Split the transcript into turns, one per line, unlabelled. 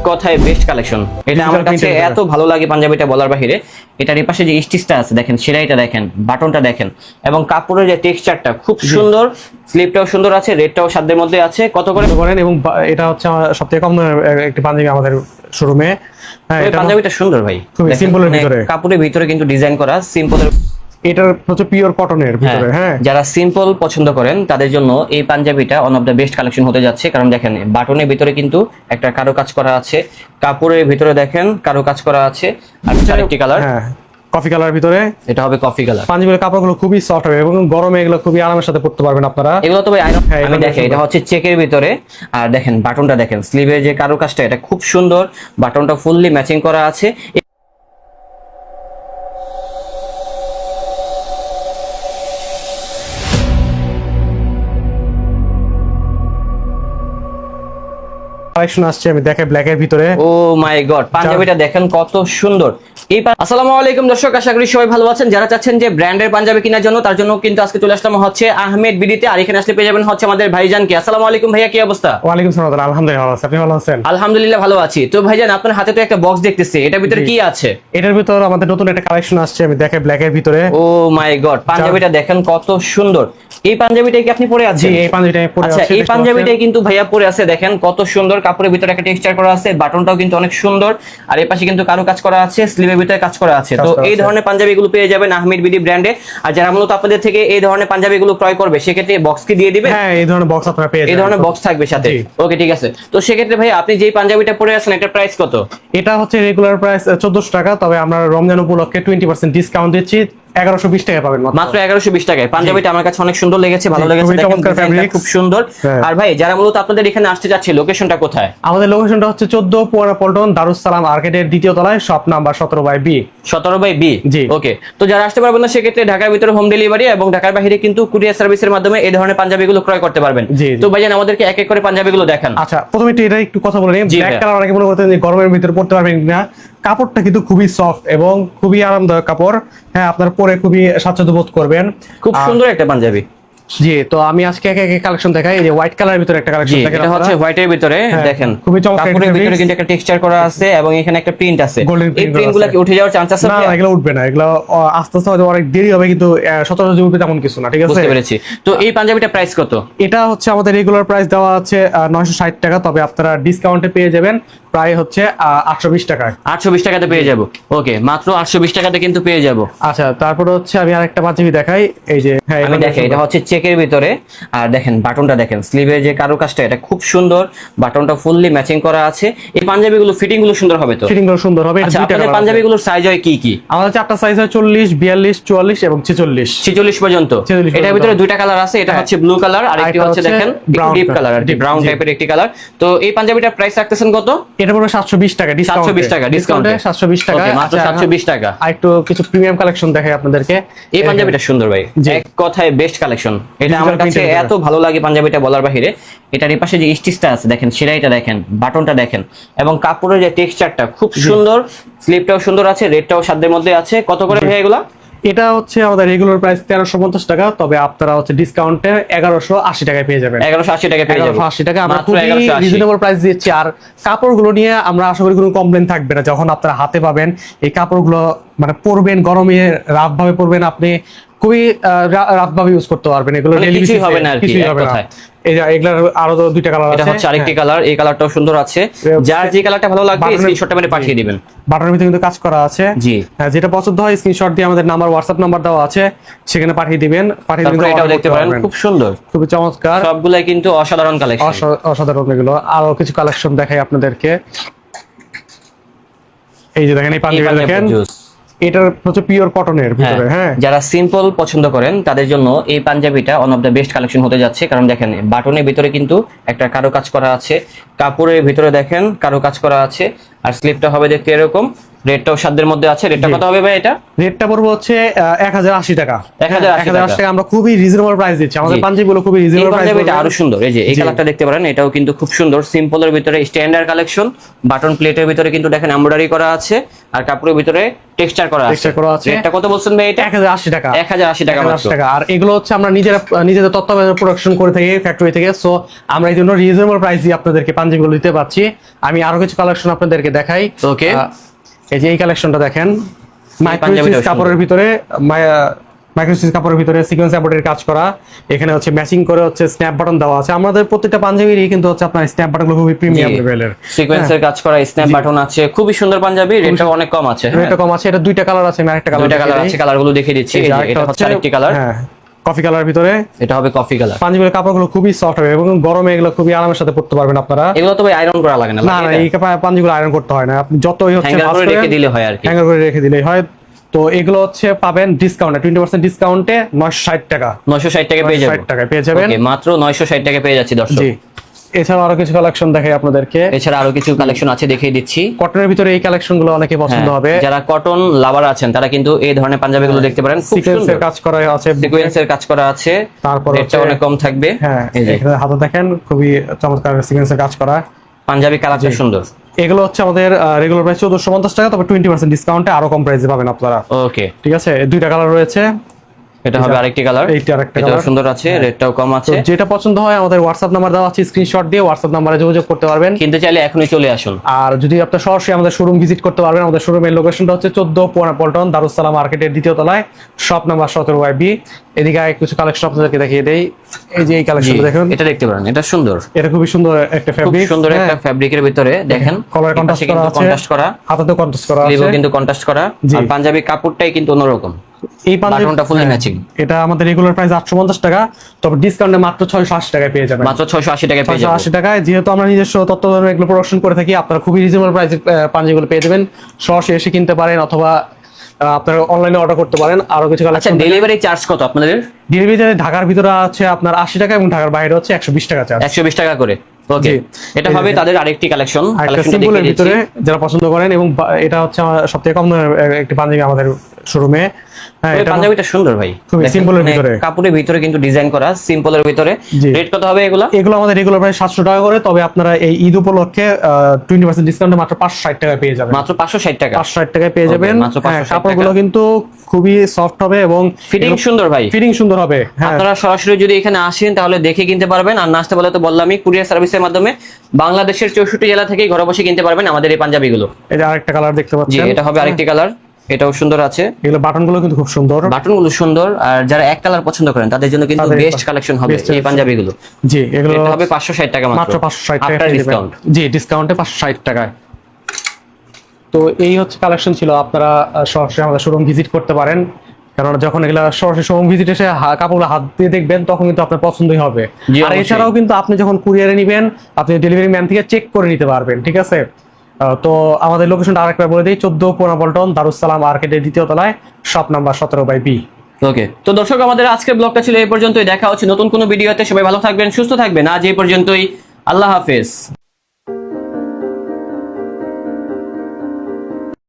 কথায় best collection. এটা আমার কাছে এত ভালো লাগে পাঞ্জাবিটা বলার বাহিরে। এটার পাশে যে স্টিচটা আছে দেখেন, সেলাইটা দেখেন, বাটনটা দেখেন এবং কাপড়ের যে টেক্সচারটা খুব সুন্দর, স্লিপটাও সুন্দর আছে, রেটটাও সাধ্যের মধ্যে আছে। কত করে
করেন? এবং এটা হচ্ছে আমার সবথেকে কম দামের একটি পাঞ্জাবি আমাদের শোরুমে।
হ্যাঁ, এই পাঞ্জাবিটা সুন্দর ভাই,
খুবই সিম্পলের ভিতরে,
কাপড়ের ভিতরে কিন্তু ডিজাইন করা সিম্পলের।
এটার হচ্ছে পিওর কটনের ভিতরে। হ্যাঁ,
যারা সিম্পল পছন্দ করেন তাদের জন্য এই পাঞ্জাবিটা one of the best collection হতে যাচ্ছে। কারণ দেখেন বাটনের ভিতরে কিন্তু একটা কারো কাজ করা আছে, কাপড়ের ভিতরে দেখেন কারো কাজ করা আছে, আর চারটি কালার।
হ্যাঁ, কফি কালার ভিতরে
এটা হবে কফি কালার।
পাঞ্জাবির কাপড়গুলো খুবই সফট হবে এবং গরমে এগুলো খুবই আরামের সাথে পড়তে পারবেন আপনারা।
এগুলো তো ভাই আমি দেখেন এটা হচ্ছে চেকের ভিতরে, আর দেখেন বাটনটা দেখেন, স্লিভের যে কারো কাজটা এটা খুব সুন্দর, বাটনটা ফুললি ম্যাচিং করা আছে।
কালেকশন আসছে, আমি দেখাই ব্ল্যাক এর ভিতরে।
ও মাই গড, পাঞ্জাবিটা দেখেন কত সুন্দর। আসসালামু আলাইকুম দর্শক, আশা করি সবাই ভালো আছেন। যারা চাচ্ছেন যে ব্র্যান্ডের পাঞ্জাবি কেনার জন্য, তার জন্য কিন্তু আজকে চলে আসলাম হচ্ছে আহমেদ বিডিতে। আর এখানে আসলে পেয়ে যাবেন হচ্ছে আমাদের ভাইজানকে। আসসালামু আলাইকুম ভাইয়া, কি অবস্থা?
ওয়ালাইকুম সালাম, আলহামদুলিল্লাহ ভালো আছি, আপনি ভালো আছেন?
আলহামদুলিল্লাহ ভালো আছি। তো ভাইজান আপনার হাতে তো একটা বক্স দেখতেছি, এটার ভিতরে কি আছে?
এটার ভিতরে আমাদের নতুন একটা কালেকশন আসছে, আমি দেখাই ব্ল্যাক এর ভিতরে।
ও মাই গড, পাঞ্জাবিটা দেখেন কত সুন্দর। এই পাঞ্জাবিটাই কি আপনি পরে আছেন?
জি, এই পাঞ্জাবিটা আমি পরে আছি।
আচ্ছা, এই পাঞ্জাবিটাই কিন্তু ভাইয়া পরে আছে, দেখেন কত সুন্দর। কাপড়ের ভিতরে একটা টেক্সচার করা আছে, বাটনটাও কিন্তু অনেক সুন্দর, আর এই পাশে কিন্তু কারো কাজ করা আছে, স্লিভের ভিতরে কাজ করা আছে। তো এই ধরনের পাঞ্জাবিগুলো পেয়ে যাবেন আহমেদ বিডি ব্র্যান্ডে। আর যারা মূলত আপনাদের থেকে এই ধরনের পাঞ্জাবিগুলো ক্রয় করবে, সেক্ষেত্রে বক্স কি দিয়ে দিবেন?
হ্যাঁ, এই ধরনের বক্স আপনারা পেয়ে যাবেন,
এই ধরনের বক্স থাকবে সাথে। ওকে, ঠিক আছে। তো সেক্ষেত্রে ভাই আপনি যেই পাঞ্জাবিটা পরে আছেন, এটার প্রাইস কত?
এটা হচ্ছে রেগুলার প্রাইস 1400 টাকা, তবে আমরা রমজান উপলক্ষে 20% ডিসকাউন্ট দিচ্ছি, 1120 টাকা পাবেন
মাত্র 1120 টাকায়। পাঞ্জাবিটা আমার কাছে অনেক সুন্দর লেগেছে, ভালো লেগেছে, খুব সুন্দর। আর ভাই যারা মূলত আপনাদের এখানে আসতে যাচ্ছে, লোকেশনটা কোথায়?
আমাদের লোকেশনটা হচ্ছে 14 পুরানা পল্টন দারুস সালাম আর্কেডের দ্বিতীয় তলায়, শপ নাম্বার 17/B।
17/B,
জি।
ওকে। তো যারা আসতে পারবেন না, সেক্ষেত্রে ঢাকার ভিতরে হোম ডেলিভারি এবং ঢাকার বাইরে কিন্তু কুরিয়ার সার্ভিসের মাধ্যমে এই ধরনের পাঞ্জাবিগুলো ক্রয় করতে পারবেন। তো ভাইজান আমাদেরকে এক এক করে পাঞ্জাবিগুলো দেখান।
আচ্ছা, প্রথমে এটা একটু কথা বলে নিই। ব্ল্যাক কালার অনেকে মনে করতেন যে গরমের ভিতরে পড়তে পারবেন না, কাপড়টা কিন্তু খুবই সফট এবং খুবই আরামদায়ক কাপড়। হ্যাঁ, আপনার পরে খুবই স্বাচ্ছন্দ্য বোধ করবেন।
খুব সুন্দর একটা পাঞ্জাবি।
জি, তো আমি আজকে এক এক কালেকশন দেখাই। এই যে হোয়াইট কালারের ভিতরে একটা কালেকশন দেখেন,
এটা হচ্ছে হোয়াইটের ভিতরে, দেখেন
খুবই চমৎকার।
কাপড়ের ভিতরে কিন্তু একটা টেক্সচার করা আছে এবং এখানে একটা প্রিন্ট আছে। এই প্রিন্টগুলো কি উঠে যাওয়ার চান্স আছে?
না, এগুলো উঠবে না, এগুলো আস্তে আস্তে হয়তো অনেক দেরি হবে, কিন্তু সচরাচর উঠবে তেমন কিছু না। ঠিক আছে,
বুঝতে পেরেছি। তো এই পাঞ্জাবিটা প্রাইস কত?
এটা হচ্ছে আমাদের রেগুলার প্রাইস দেওয়া আছে 960 টাকা, তবে আপনারা ডিসকাউন্টে পেয়ে যাবেন প্রায় হচ্ছে 820 টাকায়।
820 টাকাতে পেয়ে যাব। ওকে, মাত্র 820 টাকাতে কিন্তু পেয়ে যাব।
আচ্ছা, তারপরে হচ্ছে আমি আরেকটা পাঞ্জাবি দেখাই। এই যে হ্যাঁ,
আমি দেখাই, এটা হচ্ছে চেকের ভিতরে, আর দেখেন বাটনটা দেখেন, স্লিভের যে কারো কাজটা এটা খুব সুন্দর, বাটনটা ফুললি ম্যাচিং করা আছে। এই পাঞ্জাবিগুলো ফিটিং গুলো সুন্দর হবে তো?
ফিটিং গুলো সুন্দর হবে।
আচ্ছা, আপনাদের পাঞ্জাবিগুলোর সাইজ হয় কি কি?
আমাদের চারটা সাইজ হয় 40, 42, 44 এবং 46।
46 পর্যন্ত। এটার ভিতরে দুইটা কালার আছে, এটা হচ্ছে ব্লু কালার আর একটি হচ্ছে দেখেন ডিপ কালার, আর ব্রাউন টাইপের একটি কালার। তো এই পাঞ্জাবিটার প্রাইস রাখতেছেন কত?
এটা পড়বে 720 টাকা ডিসকাউন্ট।
720 টাকা ডিসকাউন্টে
720 টাকা,
মাত্র 720 টাকা।
আর একটু কিছু প্রিমিয়াম কালেকশন দেখাই আপনাদেরকে।
এই পাঞ্জাবিটা সুন্দর ভাই, এক কথায় বেস্ট কালেকশন। এটা আমার কাছে এত ভালো লাগে পাঞ্জাবিটা বলার বাহিরে। এটার পাশে যে স্টিচটা আছে দেখেন, সেলাইটা দেখেন, বাটনটা দেখেন এবং কাপড়ের যে টেক্সচারটা খুব সুন্দর, স্লিপটাও সুন্দর আছে, রেটটাও সাধ্যের মধ্যে আছে। কত করে ভাই এগুলা?
এটা হচ্ছে আমাদের রেগুলার প্রাইস 1350 টাকা, তবে আপনারা হচ্ছে ডিসকাউন্টে 1180 টাকায় পেয়ে যাবেন।
1180 টাকা পেয়ে যাবেন।
1180 টাকা আমরা খুবই রিজনেবল প্রাইস দিচ্ছি। আর কাপড়গুলো নিয়ে আমরা আশা করি কোনো কমপ্লেইন থাকবে না। যখন আপনারা হাতে পাবেন এই কাপড়গুলো, মানে পরবেন, গরমে রাফ ভাবে পরবেন, আপনি খুবই রাফ ভাবে ইউজ করতে পারবেন। এগুলো ডেইলি
কিছুই হবে না আর কি, এক কথায়।
এই যে এগুলার আরো দুইটা কালার আছে।
এটা হচ্ছে আরেকটি কালার, এই কালারটাও সুন্দর আছে। যার যে কালারটা ভালো লাগবে স্ক্রিনশটটা মেরে পাঠিয়ে দিবেন।
বাটনের ভিতরে কিন্তু কাজ করা আছে।
জি,
হ্যাঁ, যেটা পছন্দ হয় স্ক্রিনশট দিয়ে আমাদের নাম্বার, হোয়াটসঅ্যাপ নাম্বার দেওয়া আছে, সেখানে পাঠিয়ে দিবেন। পাঠিয়ে দিলে
এটাও দেখতে পারেন, খুব সুন্দর,
খুবই চমৎকার,
সবগুলাই কিন্তু অসাধারণ কালেকশন।
অসাধারণ। এগুলো আরো কিছু কালেকশন দেখাই আপনাদেরকে। এই যে দেখেন, এই পাঞ্জাবি দেখেন, এটার হচ্ছে পিওর কটনের ভিতরে। হ্যাঁ,
যারা সিম্পল পছন্দ করেন তাদের জন্য এই পাঞ্জাবিটা one of the best collection হতে যাচ্ছে। কারণ দেখেন বাটনের ভিতরে কিন্তু একটা কারো কাজ করা আছে, কাপড়ের ভিতরে দেখেন কারো কাজ করা আছে, আর স্লিপটা হবে দেখতে এরকম, রেটটাও সাধ্যের মধ্যে আছে। রেটটা
জি।
কত হবে ভাই এটা?
রেটটা পড়বে হচ্ছে 1080 টাকা।
1080
টাকা আমরা খুবই রিজনেবল প্রাইস দিচ্ছি। আমাদের
জি।
পাঞ্জাবিগুলো খুবই
এই
রিজনেবল প্রাইস।
পাঞ্জাবিটা আরো সুন্দর, এই যে এই কালারটা দেখতে পারেন, এটাও কিন্তু খুব সুন্দর, সিম্পলের ভিতরে স্ট্যান্ডার্ড কালেকশন, বাটন প্লেটের ভিতরে কিন্তু দেখেন এমব্রয়ডারি করা আছে, আর কাপড়ের ভিতরে টেক্সচার করা আছে।
টেক্সচার করা আছে।
রেটটা কত বলছেন ভাই এটা?
1080 টাকা।
1080 টাকা
1080
মাত্র।
টাকা। আর এগুলো হচ্ছে আমরা নিজেদের তত্ত্বাবধানে প্রোডাকশন করে থাকি ফ্যাক্টরি থেকে। সো আমরা এই জন্য রিজনেবল প্রাইস দিয়ে আপনাদেরকে পাঞ্জাবিগুলো দিতে পারছি। আমি আরো কিছু কালেকশন আপনাদেরকে দেখাই।
ওকে।
এই যে এই কালেকশনটা দেখেন,
পাঞ্জাবিটাও
মাইক্রোসিস
সুন্দর।
কাপড়ের ভিতরে মাইক্রোসিস কাপড়ের ভিতরে সিকোয়েন্স এমব্রয়ডারির কাজ করা। এখানে হচ্ছে ম্যাচিং করে হচ্ছে স্ন্যাপ বাটন দেওয়া আছে। আমাদের প্রত্যেকটা পাঞ্জাবিরই কিন্তু হচ্ছে আপনার স্ন্যাপ বাটনগুলো খুবই প্রিমিয়াম লেভেলের।
সিকোয়েন্সের কাজ করা, স্ন্যাপ বাটন আছে, খুবই সুন্দর পাঞ্জাবি, রেটটা অনেক কম আছে। হ্যাঁ,
এটা কম আছে। এটা দুইটা কালার আছে, আমি আরেকটা কালার
দুইটা কালার আছে, কালারগুলো দেখিয়ে দিচ্ছি। এই যে এটা হচ্ছে আরেকটি কালার,
হ্যাঁ, কফি কালার ভিতরে।
এটা হবে কফি কালার।
পাঞ্জাবির কাপড়গুলো খুবই সফট হবে এবং গরমে এগুলো খুবই আরামের সাথে পরতে পারবেন আপনারা।
এগুলো তো ভাই আয়রন করা লাগে না?
না না, এই পাঞ্জাবিগুলো আয়রন করতে হয় না। আপনি যতই হচ্ছে
হ্যাঙ্গার করে রেখে দিলে হয় আর কি।
হ্যাঙ্গার করে রেখে দিলেই হয়। তো এগুলো হচ্ছে পাবেন ডিসকাউন্টে 20% ডিসকাউন্টে 960 টাকা।
960 টাকা পেয়ে যাবেন।
960 টাকায় পেয়ে যাবেন।
ওকে, মাত্র 960 টাকা পেয়ে যাচ্ছি দর্শক।
জি। এছাড়াও আরো কিছু কালেকশন দেখাই আপনাদেরকে।
এছাড়া আরো কিছু কালেকশন আছে, দেখিয়ে দিচ্ছি।
কটনের ভিতরে এই কালেকশনগুলো অনেকে পছন্দ হবে।
হ্যাঁ, যারা কটন লাভার আছেন তারা কিন্তু এই ধরনের পাঞ্জাবিগুলো দেখতে পারেন, খুব
সিকোয়েন্সের
সুন্দর
কাজ করা আছে,
সিকোয়েন্সের কাজ করা আছে,
তারপর
রেটটা
হচ্ছে
অনেক কম থাকবে।
হ্যাঁ,
এই যে
এখানে হাতে দেখেন খুবই চমৎকার সিকোয়েন্সের কাজ করা
পাঞ্জাবি কালারটা সুন্দর।
এগুলো হচ্ছে আমাদের রেগুলার প্রাইস 1450 টাকা, তবে 20% ডিসকাউন্টে আরো কম প্রাইসে পাবেন আপনারা।
ওকে,
ঠিক আছে, দুইটা কালার রয়েছে।
এটা হবে আরেকটি কালার,
এইটা আরেকটা
এটাও
কালার।
সুন্দর আছে, রেটটাও কম
তো
আছে।
যেটা পছন্দ হয় আমাদের হোয়াটসঅ্যাপ নাম্বার দেওয়া আছে, স্ক্রিনশট দিয়ে হোয়াটসঅ্যাপ নাম্বারে যোগাযোগ করতে পারবেন।
কিনতে চাইলে এখনই চলে আসুন।
আর যদি আপনি সরাসরি আমাদের শোরুম ভিজিট করতে পারবেন, আমাদের শোরুমের লোকেশনটা হচ্ছে 14 পল্টন দারুসালাম মার্কেটের দ্বিতীয় তলায়, শপ নাম্বার 17/B। এদিকে কিছু কালেকশন আপনাদেরকে দেখিয়ে দেই। এই যে এই কালেকশনটা দেখুন,
এটা দেখতে পারেন, এটা সুন্দর,
এটা খুবই সুন্দর একটা
খুব
ফ্যাব্রিক,
সুন্দর একটা ফ্যাব্রিকের ভিতরে দেখেন,
কলার কন্ট্রাস্ট করা আছে,
কন্ট্রাস্ট করা,
হাতাতে কন্ট্রাস্ট করা আছে,
স্লিভও কিন্তু কন্ট্রাস্ট করা,
জি।
আর পাঞ্জাবি কাপড়টাই কিন্তু অন্যরকম।
এই
বাটনটা ফুললি ম্যাচিং।
এটা আমাদের রেগুলার প্রাইস 850 টাকা, তবে ডিসকাউন্টে মাত্র 680 টাকায় পেয়ে যাবেন।
মাত্র 680 টাকায় পেয়ে যাবেন।
680 টাকায়, যেহেতু আমরা নিজস্ব তত্ত্বাবধানে এগুলো প্রোডাকশন করে থাকি, আপনারা খুবই রিজনেবল প্রাইসে পাঞ্জাবিগুলো পেয়ে যাবেন। সরাসরি এসে কিনতে পারেন অথবা আপনারা অনলাইনে অর্ডার করতে পারেন। আরো কিছু
আচ্ছা,
কালেকশন,
ডেলিভারি চার্জ কত আপনাদের?
ডেলিভারি ঢাকার ভিতরে আছে আপনার 80 টাকা এবং ঢাকার বাইরে হচ্ছে 120 টাকা চার্জ।
120 টাকা করে। ওকে,
জি।
এটা হবে তাদের আরেকটি কালেকশন।
একটা
কালেকশনটা
সিম্পলের
দেখিয়ে
ভিতরে
দিচ্ছি।
যারা পছন্দ করেন, এবং এটা হচ্ছে সবথেকে কম দামের একটি পাঞ্জাবি আমাদের শোরুমে। হ্যাঁ,
ওই
এটা
পাঞ্জাবিটা সুন্দর ভাই,
খুবই
দেখেন,
সিম্পলের
মানে
ভিতরে।
কাপড়ের ভিতরে কিন্তু ডিজাইন করা, সিম্পলের ভিতরে।
জি।
রেট কত হবে এগুলা?
এগুলো আমাদের রেগুলার প্রাইস 700 টাকা করে, তবে আপনারা এই ঈদ উপলক্ষে 20% ডিসকাউন্টে মাত্র 560 টাকায় পেয়ে যাবেন।
মাত্র 560 টাকা।
560 টাকায় পেয়ে
Okay,
যাবেন।
মাত্র
হ্যাঁ,
560
কাপড়গুলো
টাকা।
কিন্তু খুবই সফট হবে এবং
ফিটিং সুন্দর ভাই।
ফিটিং সুন্দর হবে। হ্যাঁ,
আপনারা সরাসরি যদি এখানে আসেন তাহলে দেখে কিনতে পারবেন, আর না আসতে বলে তো বললামই, কুরিয়ার সার্ভিসের মাধ্যমে বাংলাদেশের 64 জেলা থেকে ঘরে বসে কিনতে পারবেন আমাদের এই পাঞ্জাবিগুলো।
এই যে আরেকটা কালার দেখতে
জি,
পাচ্ছেন।
এটা হবে আরেকটি কালার, এটাও সুন্দর আছে।
এগুলো বাটনগুলো কিন্তু খুব সুন্দর।
বাটনগুলো সুন্দর, আর যারা এক কালার পছন্দ করেন তাদের জন্য কিন্তু
তাদের
বেস্ট কালেকশন হবে
best
এই
collection।
পাঞ্জাবিগুলো।
জি, এগুলো
এটা হবে 560 টাকা
মাত্র 560 টাকা
আফটার
পেয়ে যাবেন।
ডিসকাউন্ট।
জি, ডিসকাউন্টে 560 টাকায়। তো এই হচ্ছে কালেকশন ছিল। আপনারা সরাসরি আমাদের শোরুম ভিজিট করতে পারেন, কারণ যখন এগুলা সরাসরি শোরুম ভিজিট এসে কাপড়গুলো হাত দিয়ে দেখবেন তখন কিন্তু আপনার পছন্দই হবে।
জি,
আর
অবশ্যই।
এছাড়াও কিন্তু আপনি যখন কুরিয়ারে নিবেন, আপনি ডেলিভারি ম্যান থেকে চেক করে নিতে পারবেন। ঠিক আছে, তো আমাদের লোকেশনটা আরেকবার বলে দিই, 14 পল্টন দারুসালাম মার্কেটের দ্বিতীয় তলায়, শপ নাম্বার 17/B।
ওকে, তো দর্শক আমাদের আজকের ব্লগটা ছিল এই পর্যন্তই। দেখা হচ্ছে নতুন কোনো ভিডিওতে। সবাই ভালো থাকবেন, সুস্থ থাকবেন। আজ এই পর্যন্তই, আল্লাহ হাফেজ।